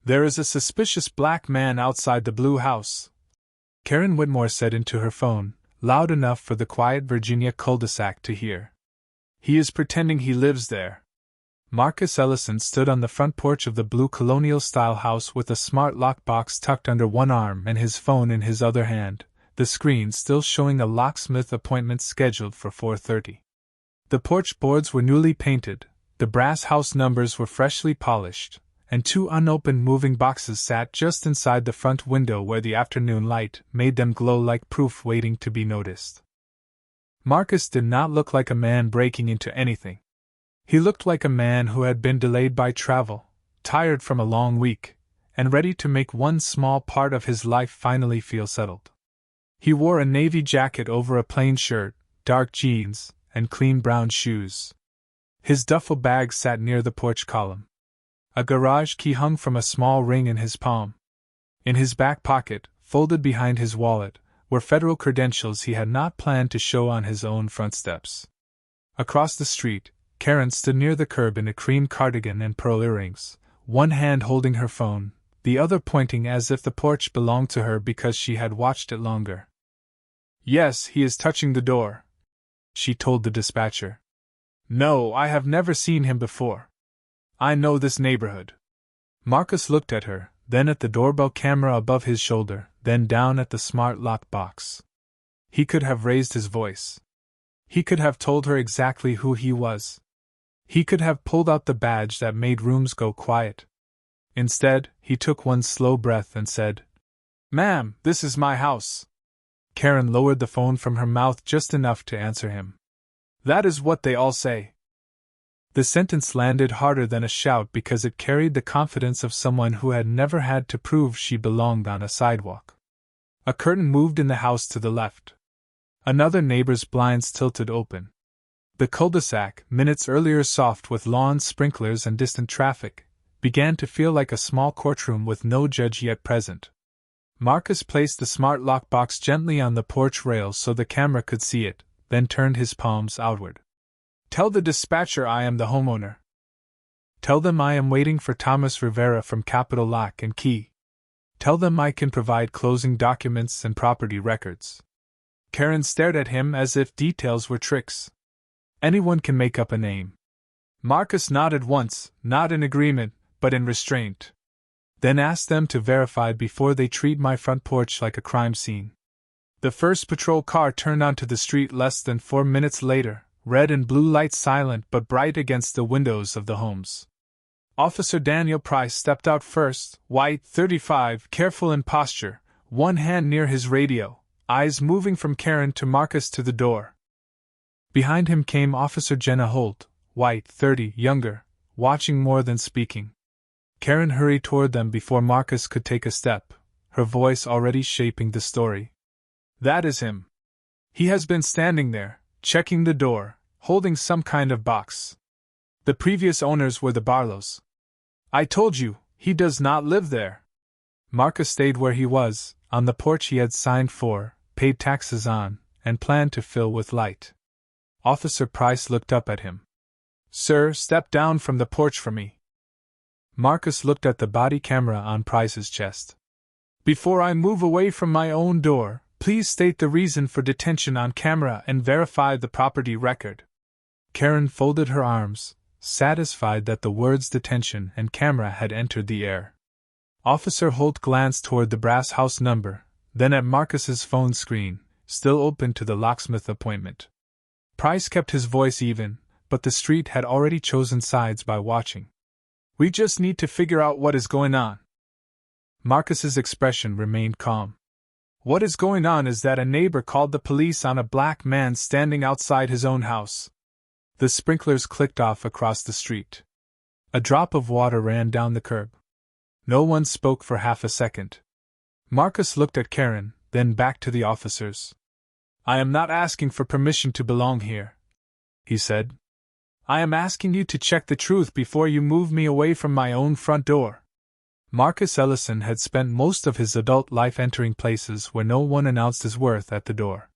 There is a suspicious black man outside the blue house, Karen Whitmore said into her phone, loud enough for the quiet Virginia cul-de-sac to hear. He is pretending he lives there. Marcus Ellison stood on the front porch of the blue colonial-style house with a smart lockbox tucked under one arm and his phone in his other hand, the screen still showing a locksmith appointment scheduled for 4:30. The porch boards were newly painted, the brass house numbers were freshly polished, and two unopened moving boxes sat just inside the front window where the afternoon light made them glow like proof waiting to be noticed. Marcus did not look like a man breaking into anything. He looked like a man who had been delayed by travel, tired from a long week, and ready to make one small part of his life finally feel settled. He wore a navy jacket over a plain shirt, dark jeans, and clean brown shoes. His duffel bag sat near the porch column. A garage key hung from a small ring in his palm. In his back pocket, folded behind his wallet, were federal credentials he had not planned to show on his own front steps. Across the street, Karen stood near the curb in a cream cardigan and pearl earrings, one hand holding her phone, the other pointing as if the porch belonged to her because she had watched it longer. "Yes, he is touching the door," she told the dispatcher. "No, I have never seen him before. I know this neighborhood." Marcus looked at her, then at the doorbell camera above his shoulder, then down at the smart lock box. He could have raised his voice. He could have told her exactly who he was. He could have pulled out the badge that made rooms go quiet. Instead, he took one slow breath and said, "Ma'am, this is my house." Karen lowered the phone from her mouth just enough to answer him. "That is what they all say." The sentence landed harder than a shout because it carried the confidence of someone who had never had to prove she belonged on a sidewalk. A curtain moved in the house to the left. Another neighbor's blinds tilted open. The cul-de-sac, minutes earlier soft with lawn sprinklers and distant traffic, began to feel like a small courtroom with no judge yet present. Marcus placed the smart lockbox gently on the porch rail so the camera could see it, then turned his palms outward. "Tell the dispatcher I am the homeowner. Tell them I am waiting for Thomas Rivera from Capital Lock and Key. Tell them I can provide closing documents and property records." Karen stared at him as if details were tricks. Anyone can make up a name. Marcus nodded once, not in agreement, but in restraint. "Then ask them to verify before they treat my front porch like a crime scene." The first patrol car turned onto the street less than 4 minutes later, red and blue lights silent but bright against the windows of the homes. Officer Daniel Price stepped out first, white, 35, careful in posture, one hand near his radio, eyes moving from Karen to Marcus to the door. Behind him came Officer Jenna Holt, white, 30, younger, watching more than speaking. Karen hurried toward them before Marcus could take a step, her voice already shaping the story. "That is him. He has been standing there, checking the door, holding some kind of box. The previous owners were the Barlows. I told you, he does not live there." Marcus stayed where he was, on the porch he had signed for, paid taxes on, and planned to fill with light. Officer Price looked up at him. "Sir, step down from the porch for me." Marcus looked at the body camera on Price's chest. "Before I move away from my own door, please state the reason for detention on camera and verify the property record." Karen folded her arms, satisfied that the words detention and camera had entered the air. Officer Holt glanced toward the brass house number, then at Marcus's phone screen, still open to the locksmith appointment. Price kept his voice even, but the street had already chosen sides by watching. "We just need to figure out what is going on." Marcus's expression remained calm. "What is going on is that a neighbor called the police on a black man standing outside his own house." The sprinklers clicked off across the street. A drop of water ran down the curb. No one spoke for half a second. Marcus looked at Karen, then back to the officers. "I am not asking for permission to belong here," he said. "I am asking you to check the truth before you move me away from my own front door." Marcus Ellison had spent most of his adult life entering places where no one announced his worth at the door.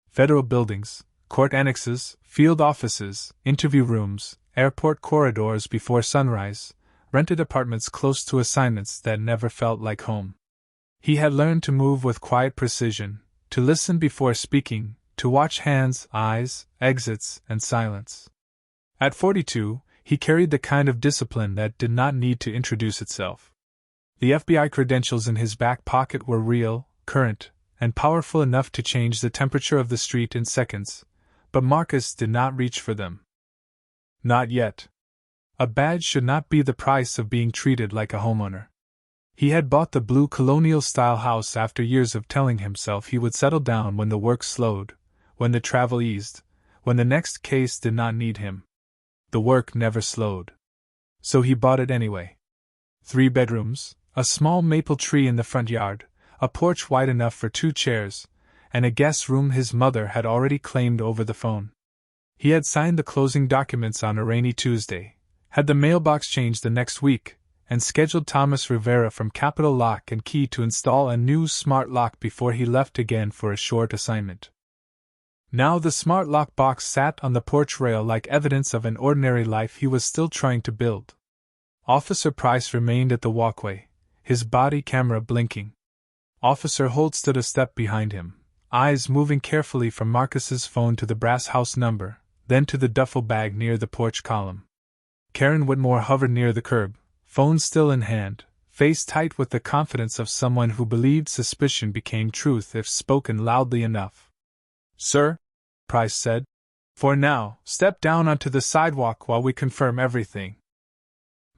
Federal buildings, court annexes, field offices, interview rooms, airport corridors before sunrise, rented apartments close to assignments that never felt like home. He had learned to move with quiet precision, to listen before speaking, to watch hands, eyes, exits, and silence. At 42, he carried the kind of discipline that did not need to introduce itself. The FBI credentials in his back pocket were real, current, and powerful enough to change the temperature of the street in seconds, but Marcus did not reach for them. Not yet. A badge should not be the price of being treated like a homeowner. He had bought the blue colonial-style house after years of telling himself he would settle down when the work slowed, when the travel eased, when the next case did not need him. The work never slowed. So he bought it anyway. 3 bedrooms, a small maple tree in the front yard, a porch wide enough for 2 chairs, and a guest room his mother had already claimed over the phone. He had signed the closing documents on a rainy Tuesday, had the mailbox changed the next week, and scheduled Thomas Rivera from Capital Lock and Key to install a new smart lock before he left again for a short assignment. Now the smart lock box sat on the porch rail like evidence of an ordinary life he was still trying to build. Officer Price remained at the walkway, his body camera blinking. Officer Holt stood a step behind him, eyes moving carefully from Marcus's phone to the brass house number, then to the duffel bag near the porch column. Karen Whitmore hovered near the curb, phone still in hand, face tight with the confidence of someone who believed suspicion became truth if spoken loudly enough. "Sir," Price said, "for now, step down onto the sidewalk while we confirm everything."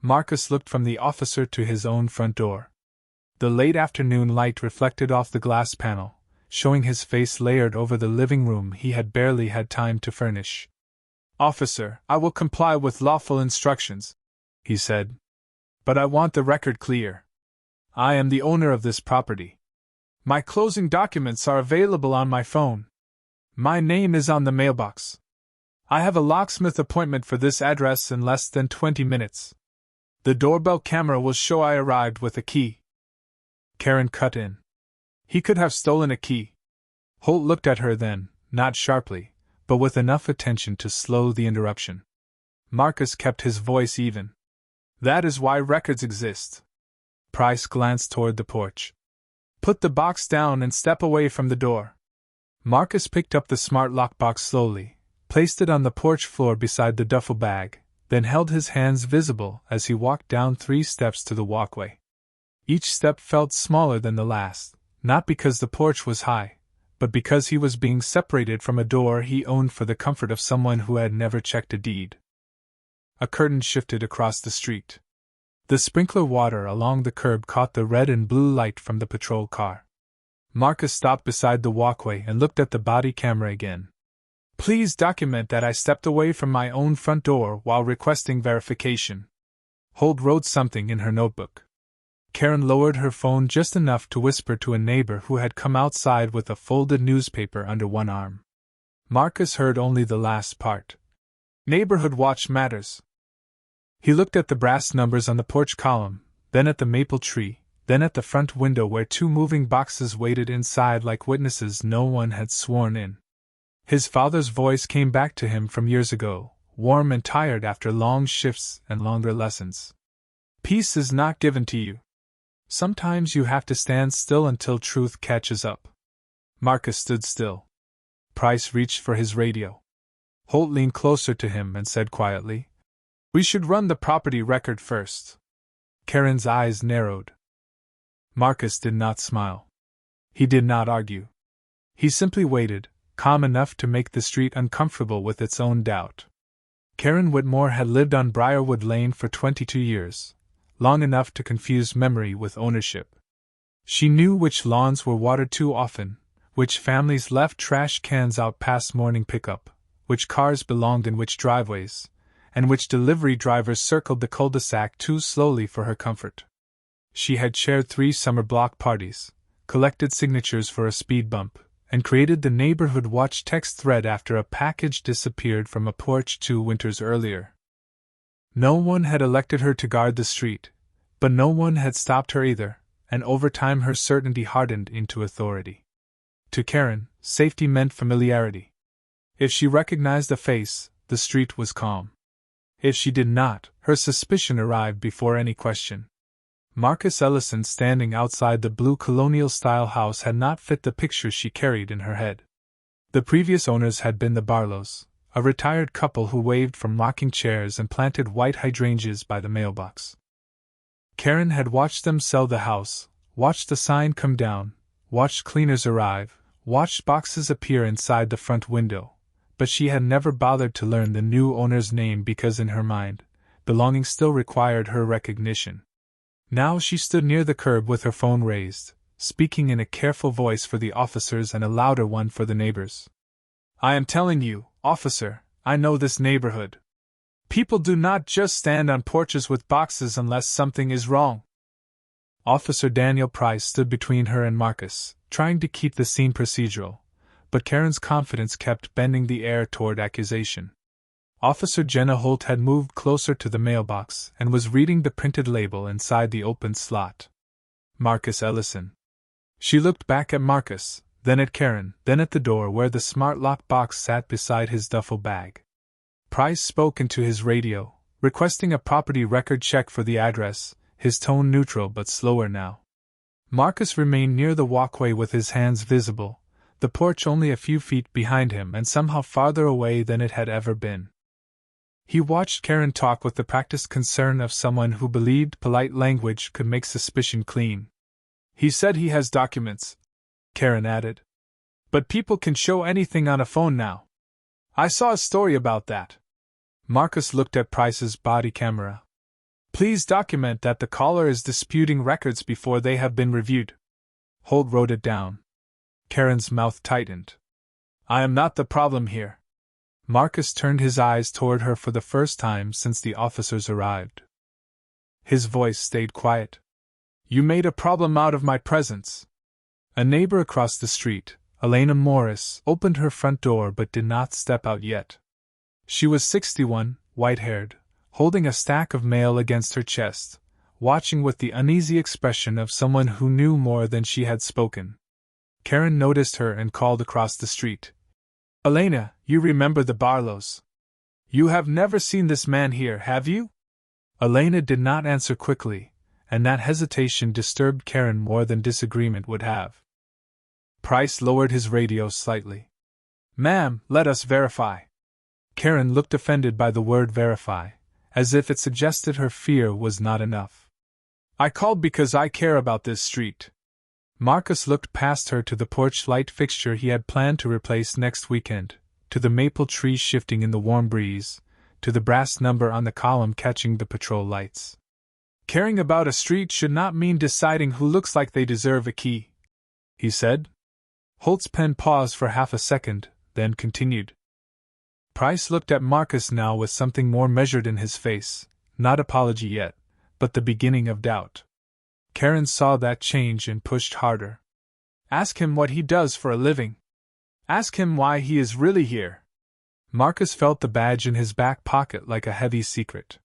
Marcus looked from the officer to his own front door. The late afternoon light reflected off the glass panel, showing his face layered over the living room he had barely had time to furnish. "Officer, I will comply with lawful instructions," he said. "But I want the record clear. I am the owner of this property. My closing documents are available on my phone. My name is on the mailbox. I have a locksmith appointment for this address in less than 20 minutes. The doorbell camera will show I arrived with a key." Karen cut in. "He could have stolen a key." Holt looked at her then, not sharply, but with enough attention to slow the interruption. Marcus kept his voice even. "That is why records exist." Price glanced toward the porch. "Put the box down and step away from the door." Marcus picked up the smart lockbox slowly, placed it on the porch floor beside the duffel bag, then held his hands visible as he walked down 3 steps to the walkway. Each step felt smaller than the last, not because the porch was high, but because he was being separated from a door he owned for the comfort of someone who had never checked a deed. A curtain shifted across the street. The sprinkler water along the curb caught the red and blue light from the patrol car. Marcus stopped beside the walkway and looked at the body camera again. "Please document that I stepped away from my own front door while requesting verification." Holt wrote something in her notebook. Karen lowered her phone just enough to whisper to a neighbor who had come outside with a folded newspaper under one arm. Marcus heard only the last part. "Neighborhood watch matters." He looked at the brass numbers on the porch column, then at the maple tree, then at the front window where 2 moving boxes waited inside like witnesses no one had sworn in. His father's voice came back to him from years ago, warm and tired after long shifts and longer lessons. "Peace is not given to you. Sometimes you have to stand still until truth catches up." Marcus stood still. Price reached for his radio. Holt leaned closer to him and said quietly, "We should run the property record first." Karen's eyes narrowed. Marcus did not smile. He did not argue. He simply waited, calm enough to make the street uncomfortable with its own doubt. Karen Whitmore had lived on Briarwood Lane for 22 years, long enough to confuse memory with ownership. She knew which lawns were watered too often, which families left trash cans out past morning pickup, which cars belonged in which driveways, and which delivery drivers circled the cul-de-sac too slowly for her comfort. She had chaired 3 summer block parties, collected signatures for a speed bump, and created the neighborhood watch text thread after a package disappeared from a porch 2 winters earlier. No one had elected her to guard the street, but no one had stopped her either, and over time her certainty hardened into authority. To Karen, safety meant familiarity. If she recognized a face, the street was calm. If she did not, Her suspicion arrived before any question. Marcus Ellison standing outside the blue colonial-style house had not fit the picture she carried in her head. The previous owners had been the Barlows, a retired couple who waved from rocking chairs and planted white hydrangeas by the mailbox. Karen had watched them sell the house, watched the sign come down, watched cleaners arrive, watched boxes appear inside the front window, but she had never bothered to learn the new owner's name because in her mind, belonging still required her recognition. Now she stood near the curb with her phone raised, speaking in a careful voice for the officers and a louder one for the neighbors. "I am telling you, officer, I know this neighborhood. People do not just stand on porches with boxes unless something is wrong." Officer Daniel Price stood between her and Marcus, trying to keep the scene procedural, but Karen's confidence kept bending the air toward accusation. Officer Jenna Holt had moved closer to the mailbox and was reading the printed label inside the open slot. Marcus Ellison. She looked back at Marcus, then at Karen, then at the door where the smart lock box sat beside his duffel bag. Price spoke into his radio, requesting a property record check for the address, his tone neutral but slower now. Marcus remained near the walkway with his hands visible, the porch only a few feet behind him and somehow farther away than it had ever been. He watched Karen talk with the practiced concern of someone who believed polite language could make suspicion clean. "He said he has documents," Karen added. "But people can show anything on a phone now. I saw a story about that." Marcus looked at Price's body camera. "Please document that the caller is disputing records before they have been reviewed." Holt wrote it down. Karen's mouth tightened. "I am not the problem here." Marcus turned his eyes toward her for the first time since the officers arrived. His voice stayed quiet. "You made a problem out of my presence." A neighbor across the street, Elena Morris, opened her front door but did not step out yet. She was 61, white-haired, holding a stack of mail against her chest, watching with the uneasy expression of someone who knew more than she had spoken. Karen noticed her and called across the street. "Elena, you remember the Barlows. You have never seen this man here, have you?" Elena did not answer quickly, and that hesitation disturbed Karen more than disagreement would have. Price lowered his radio slightly. "Ma'am, let us verify." Karen looked offended by the word verify, as if it suggested her fear was not enough. "I called because I care about this street." Marcus looked past her to the porch light fixture he had planned to replace next weekend, to the maple trees shifting in the warm breeze, to the brass number on the column catching the patrol lights. "Caring about a street should not mean deciding who looks like they deserve a key," he said. Holt's pen paused for half a second, then continued. Price looked at Marcus now with something more measured in his face, not apology yet, but the beginning of doubt. Karen saw that change and pushed harder. "Ask him what he does for a living. Ask him why he is really here." Marcus felt the badge in his back pocket like a heavy secret.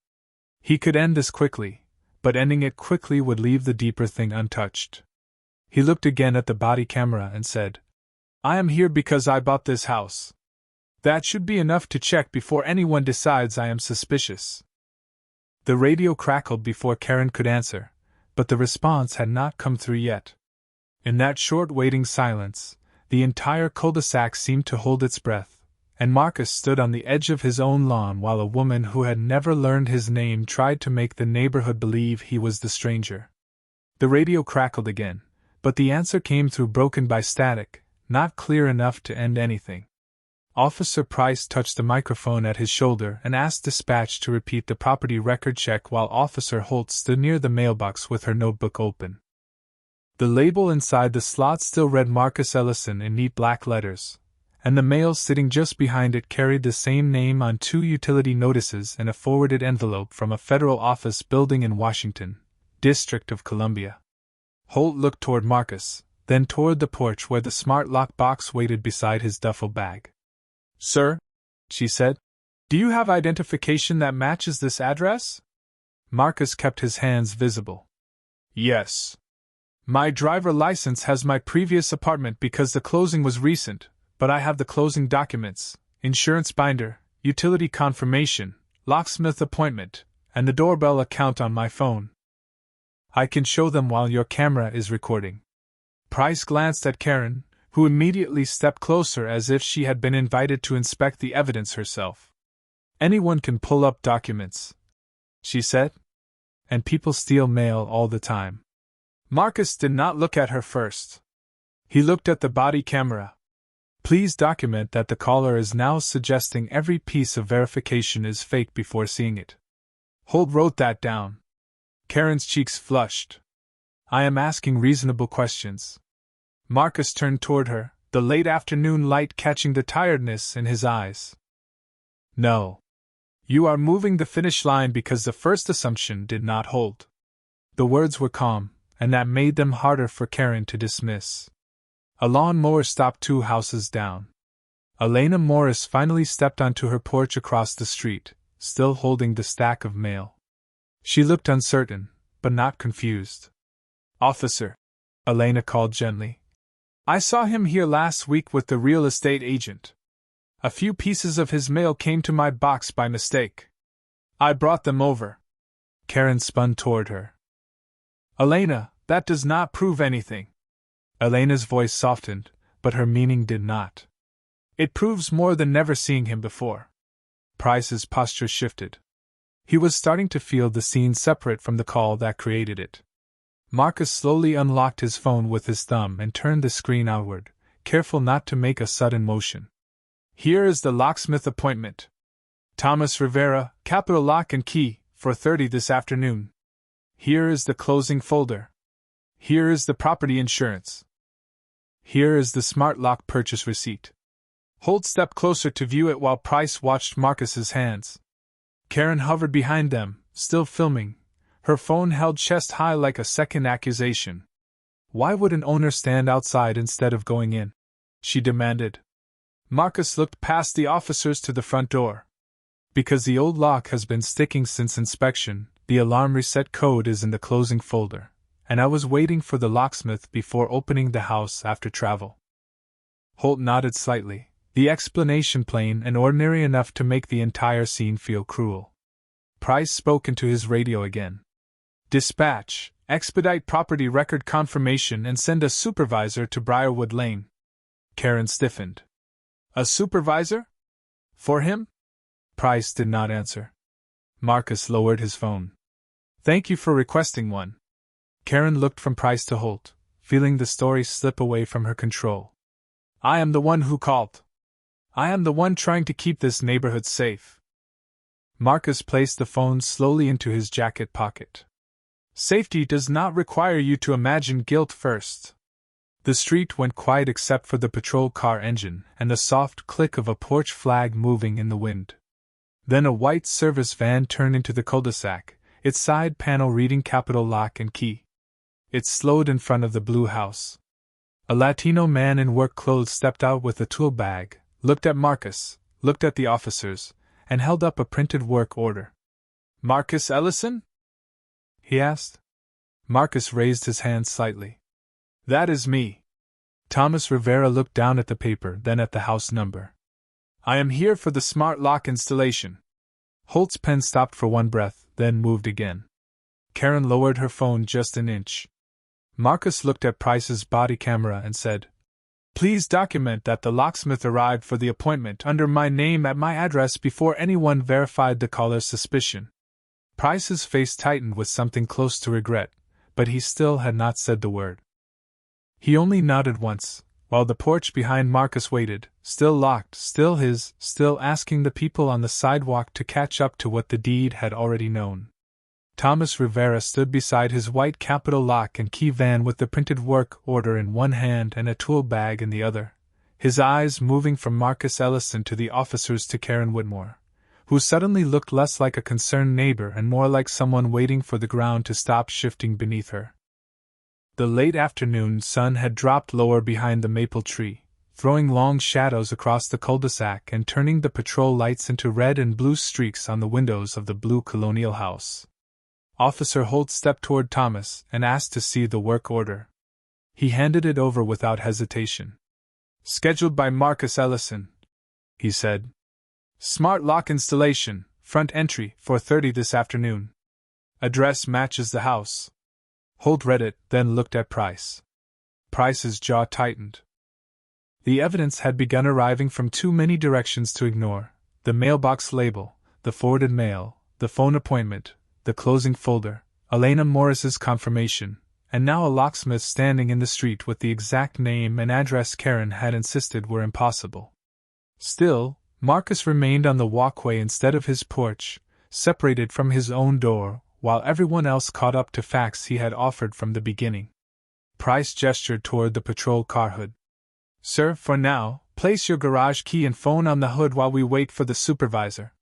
He could end this quickly, but ending it quickly would leave the deeper thing untouched. He looked again at the body camera and said, "I am here because I bought this house. That should be enough to check before anyone decides I am suspicious." The radio crackled before Karen could answer, but the response had not come through yet. In that short waiting silence, the entire cul-de-sac seemed to hold its breath, and Marcus stood on the edge of his own lawn while a woman who had never learned his name tried to make the neighborhood believe he was the stranger. The radio crackled again, but the answer came through broken by static, not clear enough to end anything. Officer Price touched the microphone at his shoulder and asked dispatch to repeat the property record check while Officer Holt stood near the mailbox with her notebook open. The label inside the slot still read Marcus Ellison in neat black letters, and the mail sitting just behind it carried the same name on 2 utility notices in a forwarded envelope from a federal office building in Washington, District of Columbia. Holt looked toward Marcus, then toward the porch where the smart lock box waited beside his duffel bag. "Sir," she said, "do you have identification that matches this address?" Marcus kept his hands visible. "Yes. My driver license has my previous apartment because the closing was recent, but I have the closing documents, insurance binder, utility confirmation, locksmith appointment, and the doorbell account on my phone. I can show them while your camera is recording. Price glanced at Karen, who immediately stepped closer as if she had been invited to inspect the evidence herself. Anyone can pull up documents, she said. And people steal mail all the time. Marcus did not look at her first. He looked at the body camera. Please document that the caller is now suggesting every piece of verification is fake before seeing it. Holt wrote that down. Karen's cheeks flushed. I am asking reasonable questions. Marcus turned toward her, the late afternoon light catching the tiredness in his eyes. No. You are moving the finish line because the first assumption did not hold. The words were calm, and that made them harder for Karen to dismiss. A lawn-mower stopped 2 houses down. Elena Morris finally stepped onto her porch across the street, still holding the stack of mail. She looked uncertain, but not confused. Officer, Elena called gently. I saw him here last week with the real estate agent. A few pieces of his mail came to my box by mistake. I brought them over. Karen spun toward her. Elena, that does not prove anything. Elena's voice softened, but her meaning did not. It proves more than never seeing him before. Price's posture shifted. He was starting to feel the scene separate from the call that created it. Marcus slowly unlocked his phone with his thumb and turned the screen outward, careful not to make a sudden motion. Here is the locksmith appointment. Thomas Rivera, capital lock and key, 4:30 this afternoon. Here is the closing folder. Here is the property insurance. Here is the smart lock purchase receipt. Holt stepped closer to view it while Price watched Marcus's hands. Karen hovered behind them, still filming, her phone held chest high like a second accusation. Why would an owner stand outside instead of going in? She demanded. Marcus looked past the officers to the front door. Because the old lock has been sticking since inspection, the alarm reset code is in the closing folder, and I was waiting for the locksmith before opening the house after travel. Holt nodded slightly, the explanation plain and ordinary enough to make the entire scene feel cruel. Price spoke into his radio again. Dispatch, expedite property record confirmation and send a supervisor to Briarwood Lane. Karen stiffened. A supervisor? For him? Price did not answer. Marcus lowered his phone. Thank you for requesting one. Karen looked from Price to Holt, feeling the story slip away from her control. I am the one who called. I am the one trying to keep this neighborhood safe. Marcus placed the phone slowly into his jacket pocket. Safety does not require you to imagine guilt first. The street went quiet except for the patrol car engine and the soft click of a porch flag moving in the wind. Then a white service van turned into the cul-de-sac, its side panel reading capital lock and key. It slowed in front of the blue house. A Latino man in work clothes stepped out with a tool bag, looked at Marcus, looked at the officers, and held up a printed work order. Marcus Ellison? He asked. Marcus raised his hand slightly. That is me. Thomas Rivera looked down at the paper, then at the house number. I am here for the smart lock installation. Holt's pen stopped for one breath, then moved again. Karen lowered her phone just an inch. Marcus looked at Price's body camera and said, Please document that the locksmith arrived for the appointment under my name at my address before anyone verified the caller's suspicion. Price's face tightened with something close to regret, but he still had not said the word. He only nodded once, while the porch behind Marcus waited, still locked, still his, still asking the people on the sidewalk to catch up to what the deed had already known. Thomas Rivera stood beside his white capital lock and key van with the printed work order in one hand and a tool bag in the other, his eyes moving from Marcus Ellison to the officers to Karen Whitmore, who suddenly looked less like a concerned neighbor and more like someone waiting for the ground to stop shifting beneath her. The late afternoon sun had dropped lower behind the maple tree, throwing long shadows across the cul-de-sac and turning the patrol lights into red and blue streaks on the windows of the blue colonial house. Officer Holt stepped toward Thomas and asked to see the work order. He handed it over without hesitation. Scheduled by Marcus Ellison, he said. Smart lock installation, Front entry, 4:30 this afternoon. Address matches the house. Holt read it, then looked at Price. Price's jaw tightened. The evidence had begun arriving from too many directions to ignore: the mailbox label, the forwarded mail, the phone appointment, the closing folder, Elena Morris's confirmation, and now a locksmith standing in the street with the exact name and address Karen had insisted were impossible. Still, Marcus remained on the walkway instead of his porch, separated from his own door, while everyone else caught up to facts he had offered from the beginning. Price gestured toward the patrol car hood. Sir, for now, place your garage key and phone on the hood while we wait for the supervisor.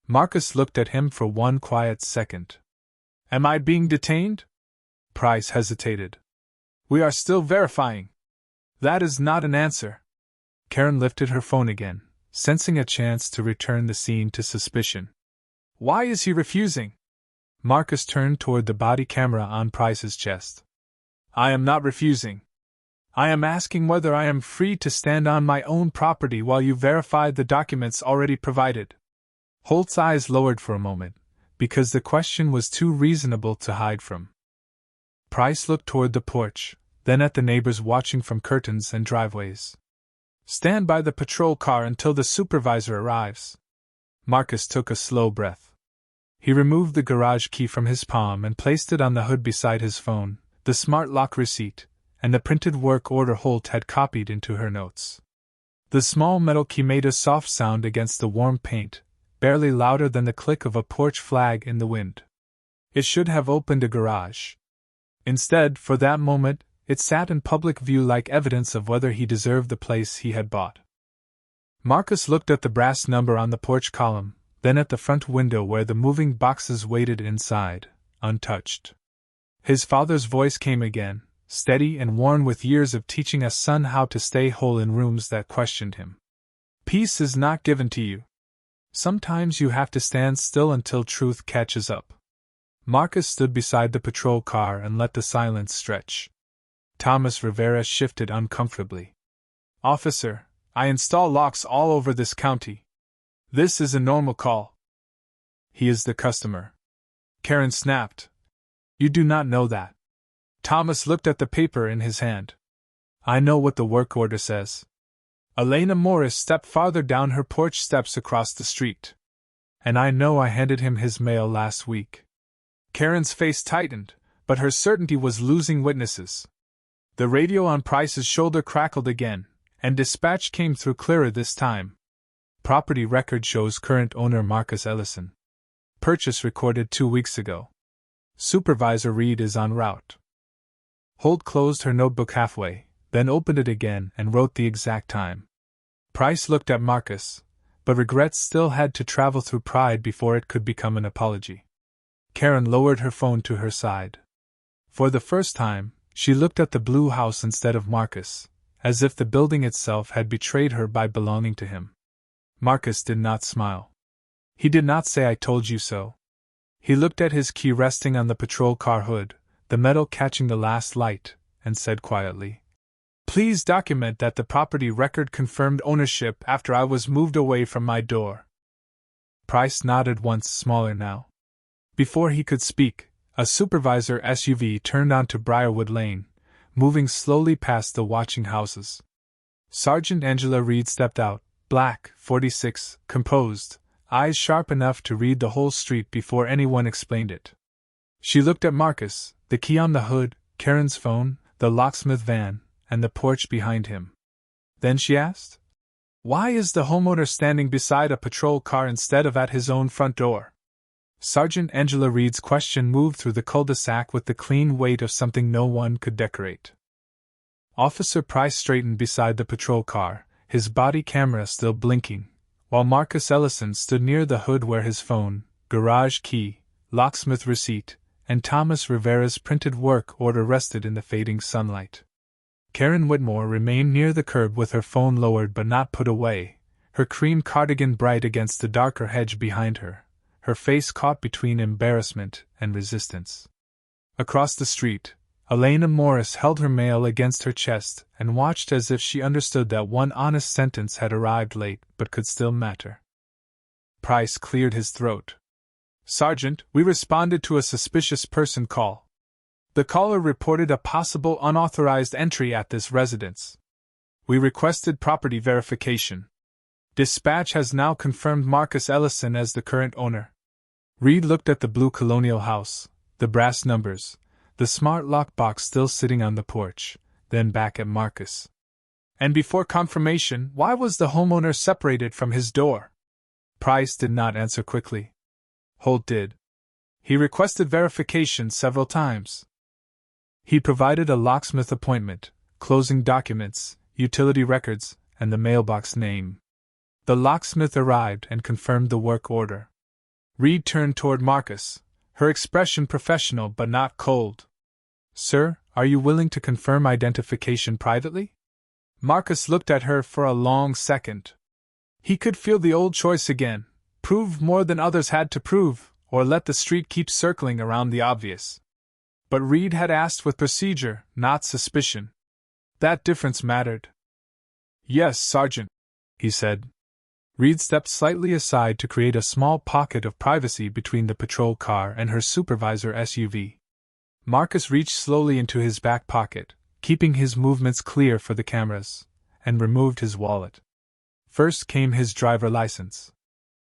Marcus looked at him for one quiet second. Am I being detained? Price hesitated. We are still verifying. That is not an answer. Karen lifted her phone again, sensing a chance to return the scene to suspicion. Why is he refusing? Marcus turned toward the body camera on Price's chest. I am not refusing. I am asking whether I am free to stand on my own property while you verify the documents already provided. Holt's eyes lowered for a moment, because the question was too reasonable to hide from. Price looked toward the porch, then at the neighbors watching from curtains and driveways. Stand by the patrol car until the supervisor arrives. Marcus took a slow breath. He removed the garage key from his palm and placed it on the hood beside his phone, the smart lock receipt, and the printed work order Holt had copied into her notes. The small metal key made a soft sound against the warm paint, barely louder than the click of a porch flag in the wind. It should have opened a garage. Instead, for that moment, it sat in public view like evidence of whether he deserved the place he had bought. Marcus looked at the brass number on the porch column, then at the front window where the moving boxes waited inside, untouched. His father's voice came again, steady and worn with years of teaching a son how to stay whole in rooms that questioned him. Peace is not given to you. Sometimes you have to stand still until truth catches up. Marcus stood beside the patrol car and let the silence stretch. Thomas Rivera shifted uncomfortably. Officer, I install locks all over this county. This is a normal call. He is the customer. Karen snapped. You do not know that. Thomas looked at the paper in his hand. I know what the work order says. Elena Morris stepped farther down her porch steps across the street. And I know I handed him his mail last week. Karen's face tightened, but her certainty was losing witnesses. The radio on Price's shoulder crackled again, and dispatch came through clearer this time. Property record shows current owner Marcus Ellison. Purchase recorded 2 weeks ago. Supervisor Reed is en route. Holt closed her notebook halfway, then opened it again and wrote the exact time. Price looked at Marcus, but regret still had to travel through pride before it could become an apology. Karen lowered her phone to her side. For the first time, she looked at the blue house instead of Marcus, as if the building itself had betrayed her by belonging to him. Marcus did not smile. He did not say I told you so. He looked at his key resting on the patrol car hood, the metal catching the last light, and said quietly, Please document that the property record confirmed ownership after I was moved away from my door. Price nodded once, smaller now. Before he could speak, a supervisor SUV turned onto Briarwood Lane, moving slowly past the watching houses. Sergeant Angela Reed stepped out, black, 46, composed, eyes sharp enough to read the whole street before anyone explained it. She looked at Marcus, the key on the hood, Karen's phone, the locksmith van, and the porch behind him. Then she asked, Why is the homeowner standing beside a patrol car instead of at his own front door? Sergeant Angela Reed's question moved through the cul-de-sac with the clean weight of something no one could decorate. Officer Price straightened beside the patrol car, his body camera still blinking, while Marcus Ellison stood near the hood where his phone, garage key, locksmith receipt, and Thomas Rivera's printed work order rested in the fading sunlight. Karen Whitmore remained near the curb with her phone lowered but not put away, her cream cardigan bright against the darker hedge behind her, her face caught between embarrassment and resistance. Across the street, Elena Morris held her mail against her chest and watched as if she understood that one honest sentence had arrived late but could still matter. Price cleared his throat. Sergeant, we responded to a suspicious person call. The caller reported a possible unauthorized entry at this residence. We requested property verification. Dispatch has now confirmed Marcus Ellison as the current owner. Reed looked at the blue colonial house, the brass numbers, the smart lockbox still sitting on the porch, then back at Marcus. And before confirmation, why was the homeowner separated from his door? Price did not answer quickly. Holt did. He requested verification several times. He provided a locksmith appointment, closing documents, utility records, and the mailbox name. The locksmith arrived and confirmed the work order. Reed turned toward Marcus, her expression professional but not cold. Sir, are you willing to confirm identification privately? Marcus looked at her for a long second. He could feel the old choice again: prove more than others had to prove, or let the street keep circling around the obvious. But Reed had asked with procedure, not suspicion. That difference mattered. Yes, Sergeant, he said. Reed stepped slightly aside to create a small pocket of privacy between the patrol car and her supervisor SUV. Marcus reached slowly into his back pocket, keeping his movements clear for the cameras, and removed his wallet. First came his driver license.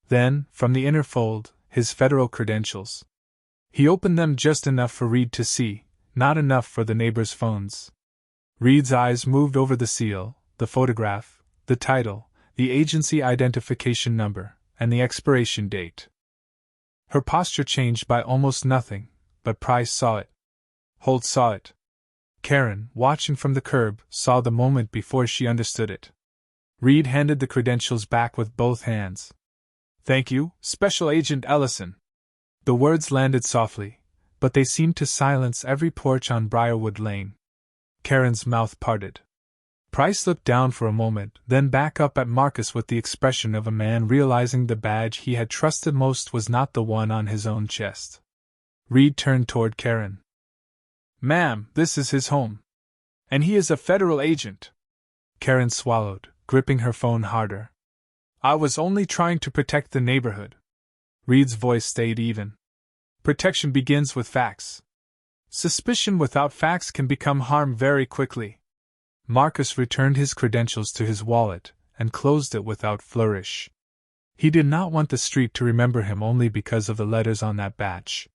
Then, from the inner fold, his federal credentials. He opened them just enough for Reed to see, not enough for the neighbors' phones. Reed's eyes moved over the seal, the photograph, the title, the agency identification number, and the expiration date. Her posture changed by almost nothing, but Price saw it. Holt saw it. Karen, watching from the curb, saw the moment before she understood it. Reed handed the credentials back with both hands. Thank you, Special Agent Ellison. The words landed softly, but they seemed to silence every porch on Briarwood Lane. Karen's mouth parted. Price looked down for a moment, then back up at Marcus with the expression of a man realizing the badge he had trusted most was not the one on his own chest. Reed turned toward Karen. Ma'am, this is his home. And he is a federal agent. Karen swallowed, gripping her phone harder. I was only trying to protect the neighborhood. Reed's voice stayed even. Protection begins with facts. Suspicion without facts can become harm very quickly. Marcus returned his credentials to his wallet and closed it without flourish. He did not want the street to remember him only because of the letters on that badge.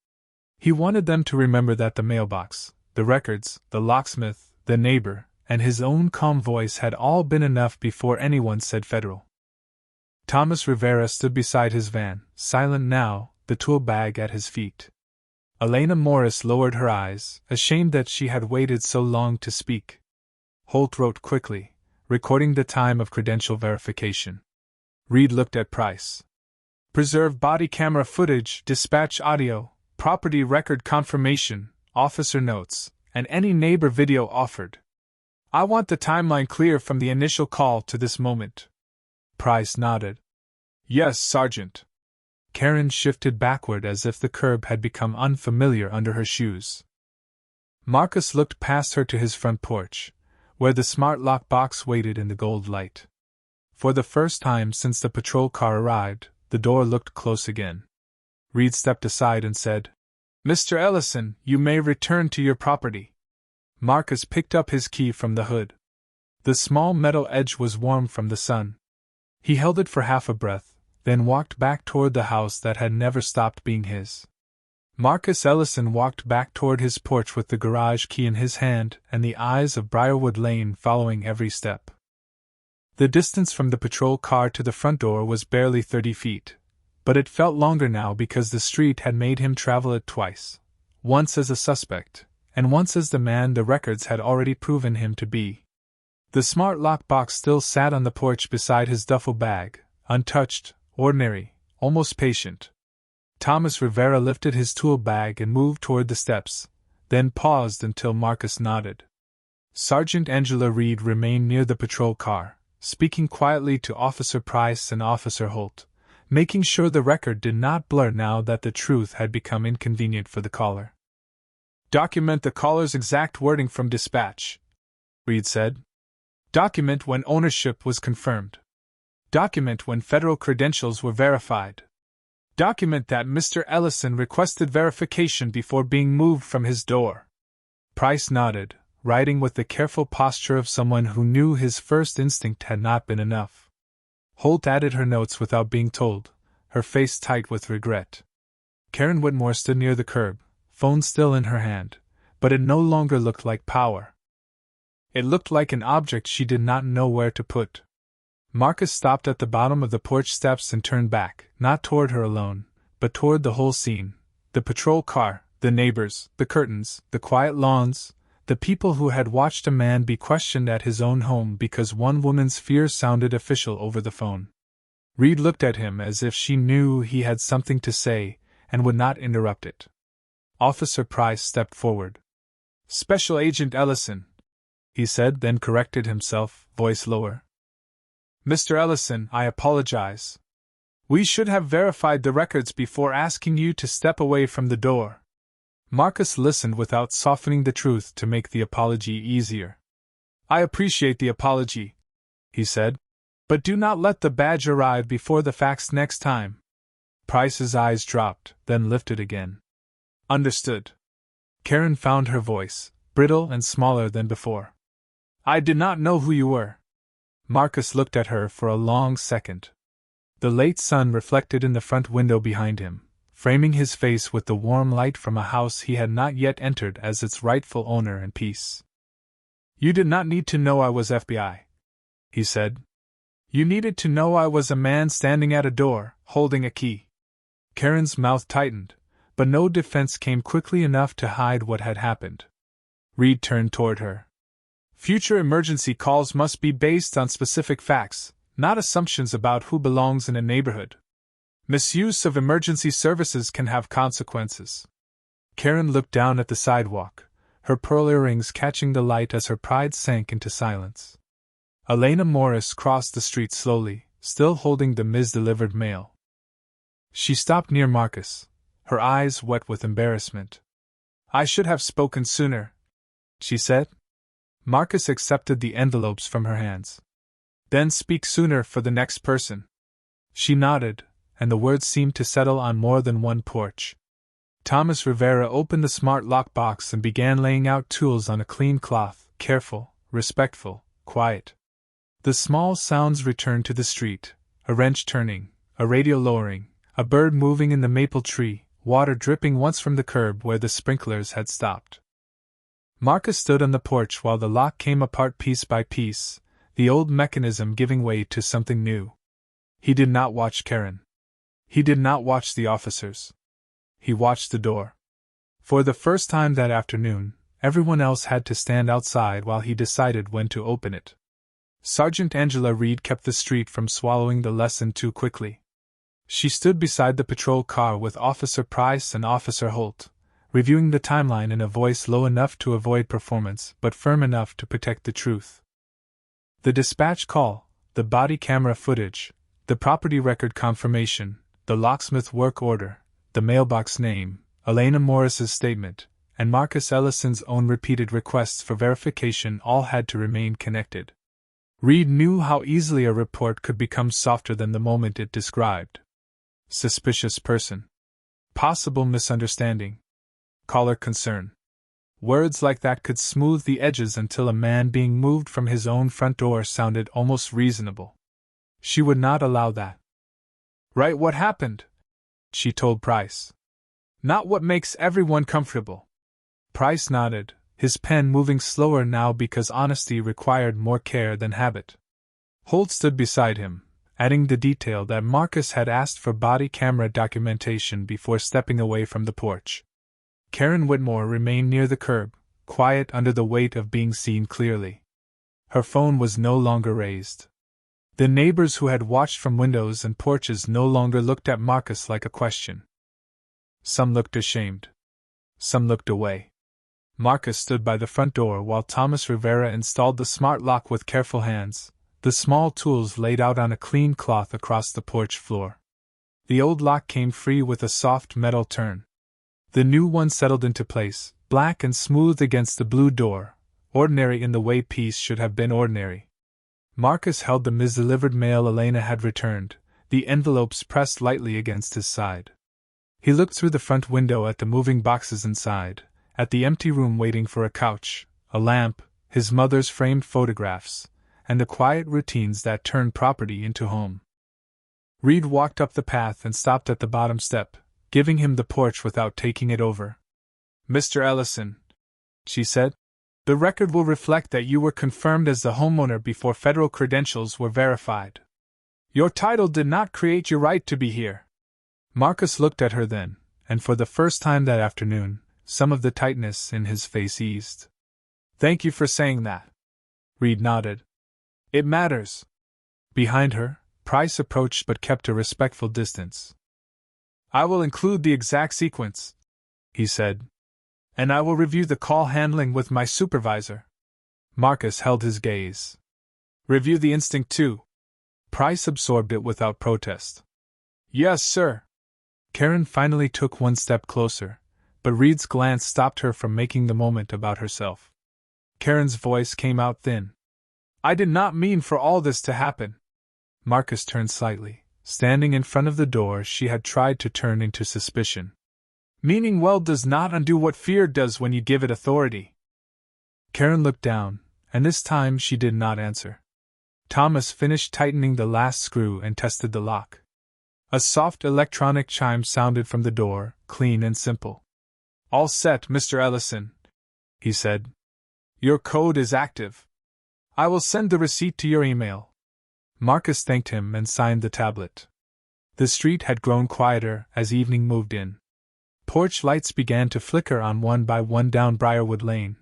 He wanted them to remember that the mailbox, the records, the locksmith, the neighbor, and his own calm voice had all been enough before anyone said federal. Thomas Rivera stood beside his van, silent now, the tool bag at his feet. Elena Morris lowered her eyes, ashamed that she had waited so long to speak. Holt wrote quickly, recording the time of credential verification. Reed looked at Price. Preserve body camera footage, dispatch audio, property record confirmation, officer notes, and any neighbor video offered. I want the timeline clear from the initial call to this moment. Price nodded. Yes, Sergeant. Karen shifted backward as if the curb had become unfamiliar under her shoes. Marcus looked past her to his front porch, where the smart lock box waited in the gold light. For the first time since the patrol car arrived, the door looked close again. Reed stepped aside and said, Mr. Ellison, you may return to your property. Marcus picked up his key from the hood. The small metal edge was warm from the sun. He held it for half a breath, then walked back toward the house that had never stopped being his. Marcus Ellison walked back toward his porch with the garage key in his hand and the eyes of Briarwood Lane following every step. The distance from the patrol car to the front door was barely 30 feet, but it felt longer now because the street had made him travel it twice, once as a suspect, and once as the man the records had already proven him to be. The smart lockbox still sat on the porch beside his duffel bag, untouched, ordinary, almost patient. Thomas Rivera lifted his tool bag and moved toward the steps, then paused until Marcus nodded. Sergeant Angela Reed remained near the patrol car, speaking quietly to Officer Price and Officer Holt, making sure the record did not blur now that the truth had become inconvenient for the caller. Document the caller's exact wording from dispatch, Reed said. Document when ownership was confirmed. Document when federal credentials were verified. Document that Mr. Ellison requested verification before being moved from his door. Price nodded, writing with the careful posture of someone who knew his first instinct had not been enough. Holt added her notes without being told, her face tight with regret. Karen Whitmore stood near the curb, phone still in her hand, but it no longer looked like power. It looked like an object she did not know where to put. Marcus stopped at the bottom of the porch steps and turned back, not toward her alone, but toward the whole scene: the patrol car, the neighbors, the curtains, the quiet lawns, the people who had watched a man be questioned at his own home because one woman's fears sounded official over the phone. Reed looked at him as if she knew he had something to say and would not interrupt it. Officer Price stepped forward. "Special Agent Ellison," he said, then corrected himself, voice lower. "Mr. Ellison, I apologize. We should have verified the records before asking you to step away from the door." Marcus listened without softening the truth to make the apology easier. "I appreciate the apology," he said, "but do not let the badge arrive before the facts next time." Price's eyes dropped, then lifted again. "Understood." Karen found her voice, brittle and smaller than before. "I did not know who you were." Marcus looked at her for a long second. The late sun reflected in the front window behind him, framing his face with the warm light from a house he had not yet entered as its rightful owner and peace. "You did not need to know I was FBI," he said. "You needed to know I was a man standing at a door, holding a key." Karen's mouth tightened, but no defense came quickly enough to hide what had happened. Reed turned toward her. "Future emergency calls must be based on specific facts, not assumptions about who belongs in a neighborhood. Misuse of emergency services can have consequences." Karen looked down at the sidewalk, her pearl earrings catching the light as her pride sank into silence. Elena Morris crossed the street slowly, still holding the misdelivered mail. She stopped near Marcus, her eyes wet with embarrassment. "I should have spoken sooner," she said. Marcus accepted the envelopes from her hands. "Then speak sooner for the next person." She nodded, and the words seemed to settle on more than one porch. Thomas Rivera opened the smart lockbox and began laying out tools on a clean cloth, careful, respectful, quiet. The small sounds returned to the street: a wrench turning, a radio lowering, a bird moving in the maple tree, water dripping once from the curb where the sprinklers had stopped. Marcus stood on the porch while the lock came apart piece by piece, the old mechanism giving way to something new. He did not watch Karen. He did not watch the officers. He watched the door. For the first time that afternoon, everyone else had to stand outside while he decided when to open it. Sergeant Angela Reed kept the street from swallowing the lesson too quickly. She stood beside the patrol car with Officer Price and Officer Holt, reviewing the timeline in a voice low enough to avoid performance but firm enough to protect the truth. The dispatch call, the body camera footage, the property record confirmation, the locksmith work order, the mailbox name, Elena Morris's statement, and Marcus Ellison's own repeated requests for verification all had to remain connected. Reed knew how easily a report could become softer than the moment it described. Suspicious person. Possible misunderstanding. Caller concern. Words like that could smooth the edges until a man being moved from his own front door sounded almost reasonable. She would not allow that. "Write what happened," she told Price. "Not what makes everyone comfortable." Price nodded, his pen moving slower now because honesty required more care than habit. Holt stood beside him, adding the detail that Marcus had asked for body camera documentation before stepping away from the porch. Karen Whitmore remained near the curb, quiet under the weight of being seen clearly. Her phone was no longer raised. The neighbors who had watched from windows and porches no longer looked at Marcus like a question. Some looked ashamed. Some looked away. Marcus stood by the front door while Thomas Rivera installed the smart lock with careful hands, the small tools laid out on a clean cloth across the porch floor. The old lock came free with a soft metal turn. The new one settled into place, black and smooth against the blue door, ordinary in the way peace should have been ordinary. Marcus held the misdelivered mail Elena had returned, the envelopes pressed lightly against his side. He looked through the front window at the moving boxes inside, at the empty room waiting for a couch, a lamp, his mother's framed photographs, and the quiet routines that turned property into home. Reed walked up the path and stopped at the bottom step, giving him the porch without taking it over. "Mr. Ellison," she said, "the record will reflect that you were confirmed as the homeowner before federal credentials were verified. Your title did not create your right to be here." Marcus looked at her then, and for the first time that afternoon, some of the tightness in his face eased. "Thank you for saying that." Reed nodded. "It matters." Behind her, Price approached but kept a respectful distance. "I will include the exact sequence," he said, "and I will review the call handling with my supervisor." Marcus held his gaze. "Review the instinct too." Price absorbed it without protest. "Yes, sir." Karen finally took one step closer, but Reed's glance stopped her from making the moment about herself. Karen's voice came out thin. "I did not mean for all this to happen." Marcus turned slightly, standing in front of the door she had tried to turn into suspicion. "Meaning well does not undo what fear does when you give it authority." Karen looked down, and this time she did not answer. Thomas finished tightening the last screw and tested the lock. A soft electronic chime sounded from the door, clean and simple. "All set, Mr. Ellison," he said. "Your code is active. I will send the receipt to your email." Marcus thanked him and signed the tablet. The street had grown quieter as evening moved in. Porch lights began to flicker on one by one down Briarwood Lane,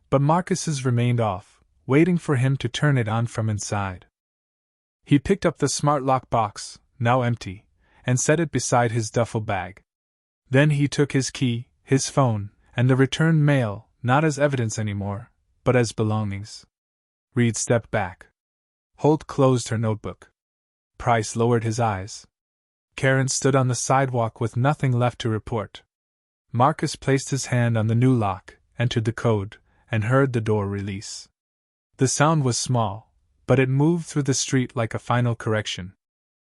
but Marcus's remained off, waiting for him to turn it on from inside. He picked up the smart lock box, now empty, and set it beside his duffel bag. Then he took his key, his phone, and the returned mail, not as evidence anymore, but as belongings. Reed stepped back. Holt closed her notebook. Price lowered his eyes. Karen stood on the sidewalk with nothing left to report. Marcus placed his hand on the new lock, entered the code, and heard the door release. The sound was small, but it moved through the street like a final correction.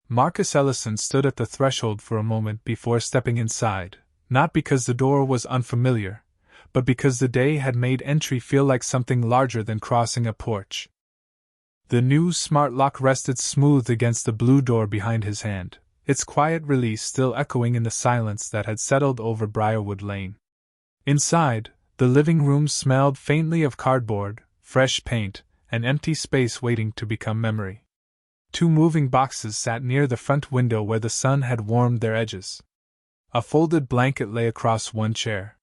Marcus Ellison stood at the threshold for a moment before stepping inside, not because the door was unfamiliar, but because the day had made entry feel like something larger than crossing a porch. The new smart lock rested smooth against the blue door behind his hand, its quiet release still echoing in the silence that had settled over Briarwood Lane. Inside, the living room smelled faintly of cardboard, fresh paint, and empty space waiting to become memory. Two moving boxes sat near the front window where the sun had warmed their edges. A folded blanket lay across one chair.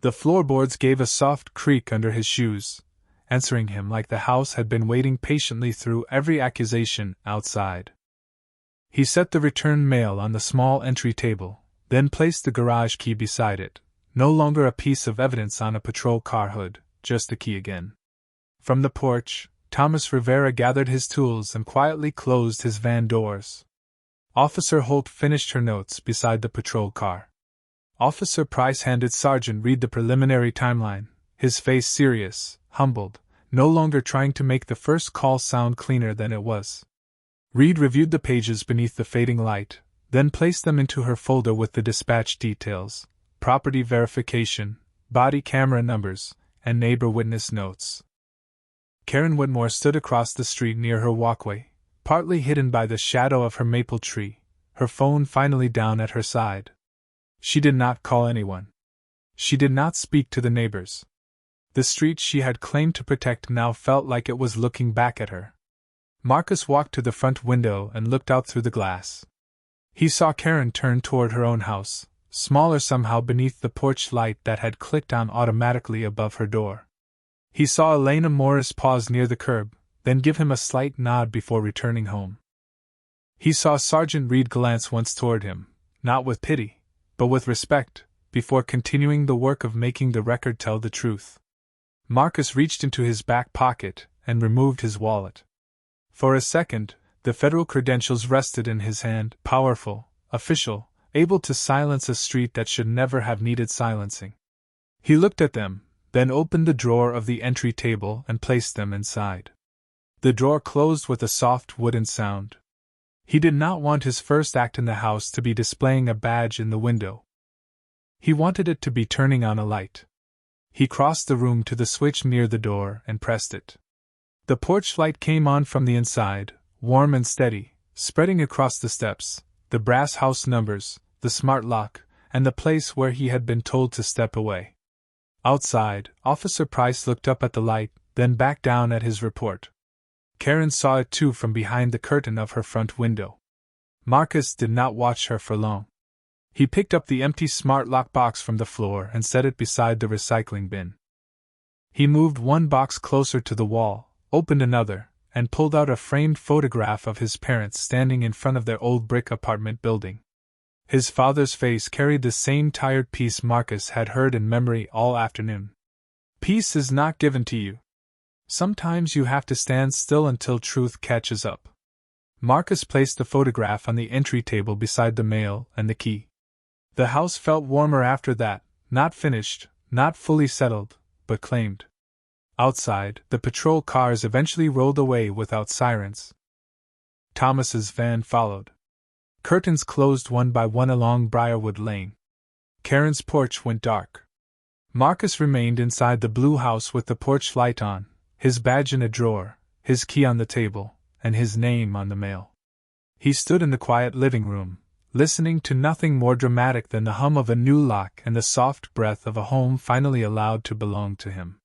The floorboards gave a soft creak under his shoes, answering him like the house had been waiting patiently through every accusation outside. He set the return mail on the small entry table, then placed the garage key beside it, no longer a piece of evidence on a patrol car hood, just a key again. From the porch, Thomas Rivera gathered his tools and quietly closed his van doors. Officer Holt finished her notes beside the patrol car. Officer Price handed Sergeant Reed the preliminary timeline, his face serious, humbled, no longer trying to make the first call sound cleaner than it was. Reed reviewed the pages beneath the fading light, then placed them into her folder with the dispatch details, property verification, body camera numbers, and neighbor witness notes. Karen Whitmore stood across the street near her walkway, partly hidden by the shadow of her maple tree, her phone finally down at her side. She did not call anyone. She did not speak to the neighbors. The street she had claimed to protect now felt like it was looking back at her. Marcus walked to the front window and looked out through the glass. He saw Karen turn toward her own house, smaller somehow beneath the porch light that had clicked on automatically above her door. He saw Elena Morris pause near the curb, then give him a slight nod before returning home. He saw Sergeant Reed glance once toward him, not with pity, but with respect, before continuing the work of making the record tell the truth. Marcus reached into his back pocket and removed his wallet. For a second, the federal credentials rested in his hand, powerful, official, able to silence a street that should never have needed silencing. He looked at them, then opened the drawer of the entry table and placed them inside. The drawer closed with a soft wooden sound. He did not want his first act in the house to be displaying a badge in the window. He wanted it to be turning on a light. He crossed the room to the switch near the door and pressed it. The porch light came on from the inside, warm and steady, spreading across the steps, the brass house numbers, the smart lock, and the place where he had been told to step away. Outside, Officer Price looked up at the light, then back down at his report. Karen saw it too from behind the curtain of her front window. Marcus did not watch her for long. He picked up the empty smart lock box from the floor and set it beside the recycling bin. He moved one box closer to the wall, opened another, and pulled out a framed photograph of his parents standing in front of their old brick apartment building. His father's face carried the same tired peace Marcus had heard in memory all afternoon. Peace is not given to you. Sometimes you have to stand still until truth catches up. Marcus placed the photograph on the entry table beside the mail and the key. The house felt warmer after that, not finished, not fully settled, but claimed. Outside, the patrol cars eventually rolled away without sirens. Thomas's van followed. Curtains closed one by one along Briarwood Lane. Karen's porch went dark. Marcus remained inside the blue house with the porch light on, his badge in a drawer, his key on the table, and his name on the mail. He stood in the quiet living room, listening to nothing more dramatic than the hum of a new lock and the soft breath of a home finally allowed to belong to him.